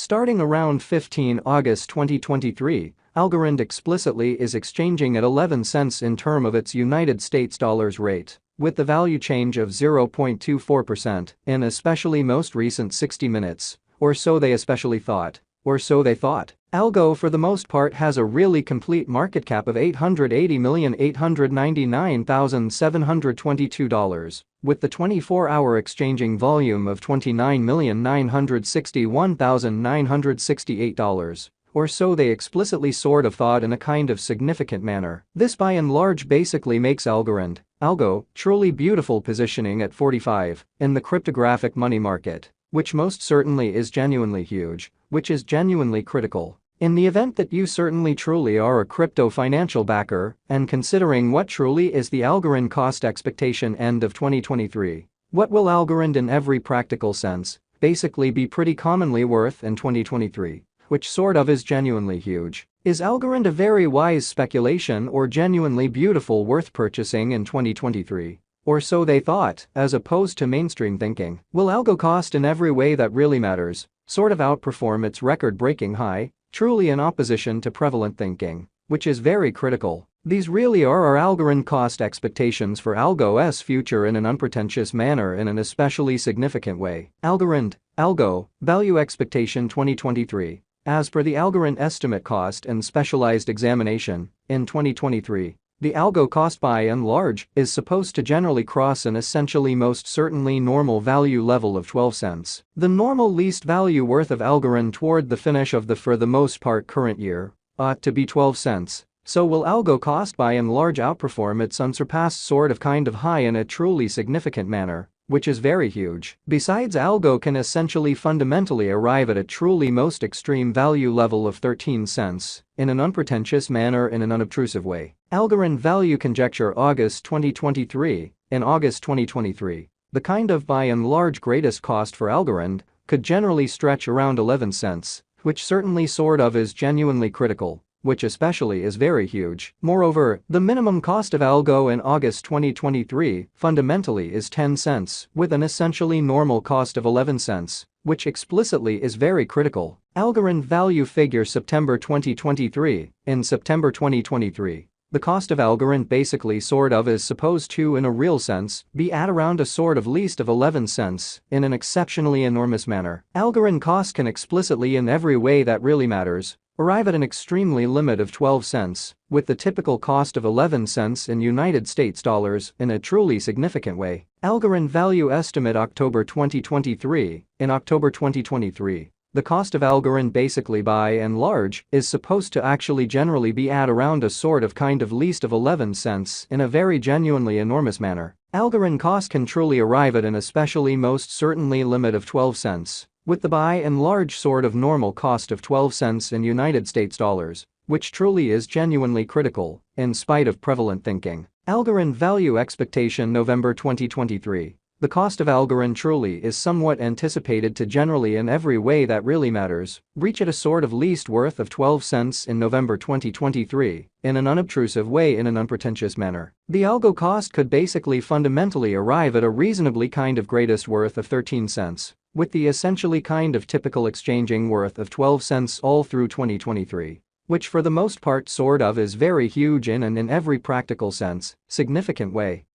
Starting around 15 August 2023, Algorand explicitly is exchanging at 11 cents in term of its United States dollars rate, with the value change of 0.24% in especially most recent 60 minutes, or so they thought. Algo for the most part has a really complete market cap of $880,899,722, with the 24-hour exchanging volume of $29,961,968, or so they explicitly thought in a kind of significant manner. This by and large basically makes Algo, truly beautiful positioning at 45 in the cryptographic money market, which most certainly is genuinely huge, which is genuinely critical. In the event that you certainly truly are a crypto financial backer, and considering what truly is the Algorand cost expectation end of 2023, what will Algorand in every practical sense basically be pretty commonly worth in 2023, which is genuinely huge? Is Algorand a very wise speculation or genuinely beautiful worth purchasing in 2023? Or so they thought, as opposed to mainstream thinking. Will Algo cost in every way that really matters outperform its record-breaking high, truly in opposition to prevalent thinking, which is very critical? These really are our Algorand cost expectations for Algo's future in an unpretentious manner in an especially significant way. Algo, value expectation 2023. As per the Algorand estimate cost and specialized examination, in 2023, the Algo cost by and large is supposed to generally cross an essentially most certainly normal value level of 12 cents. The normal least value worth of Algorand toward the finish of the for the most part current year ought to be 12 cents. So will Algo cost by and large outperform its unsurpassed kind of high in a truly significant manner, which is very huge. Besides, Algo can essentially fundamentally arrive at a truly most extreme value level of 13 cents in an unpretentious manner in an unobtrusive way. Algorand value conjecture August 2023. In August 2023, the kind of by and large greatest cost for Algorand could generally stretch around 11 cents, which certainly is genuinely critical, which especially is very huge. Moreover, the minimum cost of Algo in August 2023 fundamentally is 10 cents, with an essentially normal cost of 11 cents, which explicitly is very critical. Algorand value figure September 2023. In September 2023, the cost of Algorand basically is supposed to in a real sense be at around a least of 11 cents in an exceptionally enormous manner. Algorand cost can explicitly in every way that really matters arrive at an extremely limit of 12 cents, with the typical cost of 11 cents in United States dollars in a truly significant way. Algorand value estimate October 2023. In October 2023, the cost of Algorand basically by and large is supposed to actually generally be at around a least of 11 cents in a very genuinely enormous manner. Algorand cost can truly arrive at an especially most certainly limit of 12 cents, with the by and large normal cost of 12 cents in United States dollars, which truly is genuinely critical, in spite of prevalent thinking. Algorand value expectation November 2023. The cost of Algorand truly is somewhat anticipated to generally in every way that really matters reach at a least worth of 12 cents in November 2023, in an unobtrusive way in an unpretentious manner. The Algo cost could basically fundamentally arrive at a reasonably greatest worth of 13 cents, with the essentially typical exchanging worth of 12 cents all through 2023, which for the most part is very huge in and in every practical sense, significant way.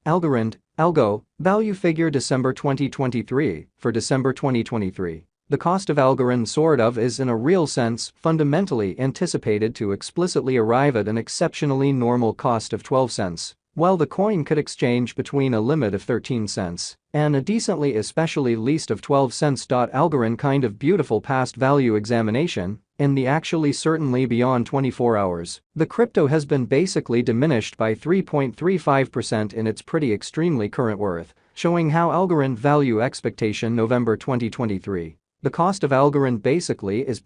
Algo, value figure December 2023. For December 2023, the cost of Algorand is in a real sense fundamentally anticipated to explicitly arrive at an exceptionally normal cost of 12 cents, while the coin could exchange between a limit of 13 cents and a decently especially least of 12 cents. Algorand beautiful past value examination. In the actually certainly beyond 24 hours, the crypto has been basically diminished by 3.35% in its pretty extremely current worth, showing how Algorand value expectation November 2023. The cost of Algorand is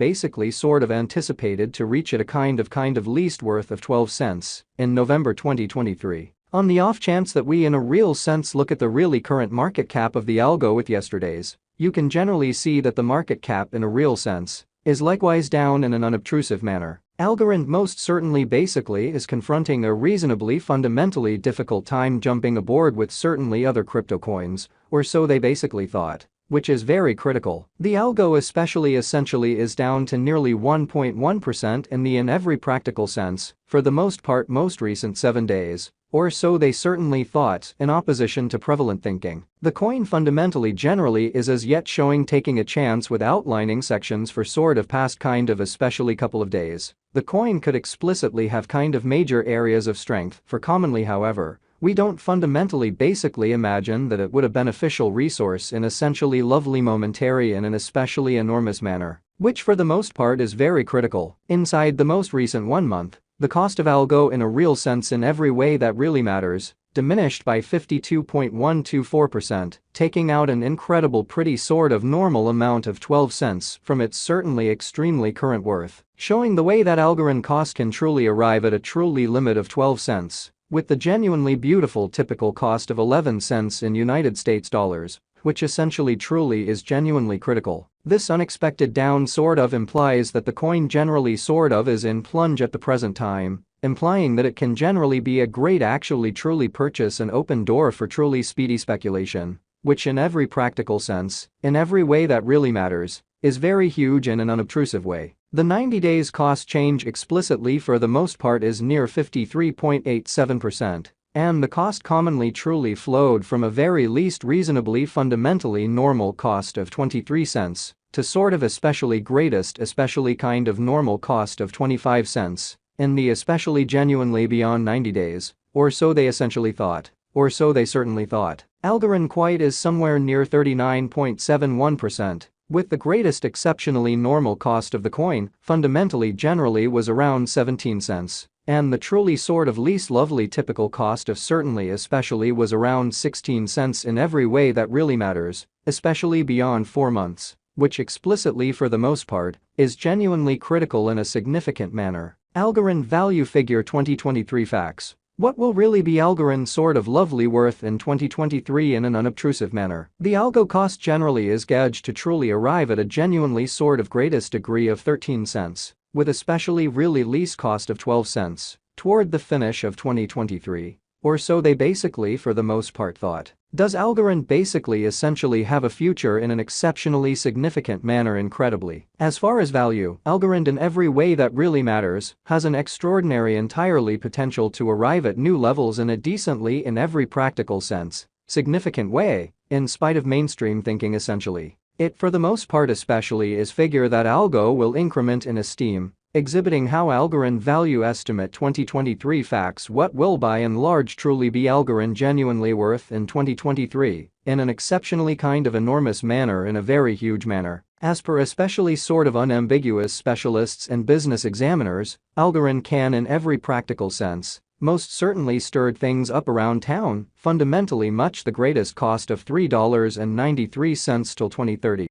anticipated to reach at a least worth of 12 cents in November 2023. On the off chance that we in a real sense look at the really current market cap of the Algo with yesterday's, you can generally see that the market cap in a real sense is likewise down in an unobtrusive manner. Algorand most certainly is confronting a reasonably fundamentally difficult time jumping aboard with certainly other crypto coins, or so they thought. which is very critical. The algo especially essentially is down to nearly 1.1% in every practical sense, for the most part most recent 7 days. Or so they certainly thought, in opposition to prevalent thinking. The coin fundamentally generally is as yet showing taking a chance with outlining sections for sort of past kind of especially couple of days. The coin could explicitly have kind of major areas of strength, for commonly however, we don't fundamentally basically imagine that it would a beneficial resource in essentially lovely momentary in an especially enormous manner, which for the most part is very critical. Inside the most recent 1 month, the cost of algo in a real sense in every way that really matters, diminished by 52.124%, taking out an incredible pretty sort of normal amount of 12 cents from its certainly extremely current worth, showing the way that Algorand cost can truly arrive at a truly limit of 12 cents, with the genuinely beautiful typical cost of 11 cents in United States dollars, which essentially truly is genuinely critical. This unexpected down sort of implies that the coin generally sort of is in plunge at the present time, implying that it can generally be a great actually truly purchase and open door for truly speedy speculation, which in every practical sense, in every way that really matters, is very huge in an unobtrusive way. The 90 days cost change explicitly for the most part is near 53.87%. And the cost commonly truly flowed from a very least reasonably fundamentally normal cost of 23 cents to sort of especially greatest especially kind of normal cost of 25 cents in the especially genuinely beyond 90 days, or so they essentially thought, or so they certainly thought. Algorand quite is somewhere near 39.71%, with the greatest exceptionally normal cost of the coin fundamentally generally was around 17 cents. And the truly sort of least lovely typical cost of certainly especially was around 16 cents in every way that really matters, especially beyond 4 months, which explicitly for the most part, is genuinely critical in a significant manner. Algorand Value Figure 2023 Facts. What will really be Algorand's sort of lovely worth in 2023 in an unobtrusive manner? The algo cost generally is gauged to truly arrive at a genuinely sort of greatest degree of 13 cents. With especially really least cost of 12 cents, toward the finish of 2023, or so they basically for the most part thought. Does Algorand basically essentially have a future in an exceptionally significant manner? Incredibly. As far as value, Algorand in every way that really matters has an extraordinary entirely potential to arrive at new levels in a decently in every practical sense, significant way, in spite of mainstream thinking essentially. It for the most part especially is figure that algo will increment in esteem, exhibiting how Algorand Value Estimate 2023 Facts what will by and large truly be Algorand genuinely worth in 2023, in an exceptionally kind of enormous manner in a very huge manner. As per especially sort of unambiguous specialists and business examiners, Algorand can in every practical sense most certainly stirred things up around town, fundamentally much the greatest cost of $3.93 till 2030.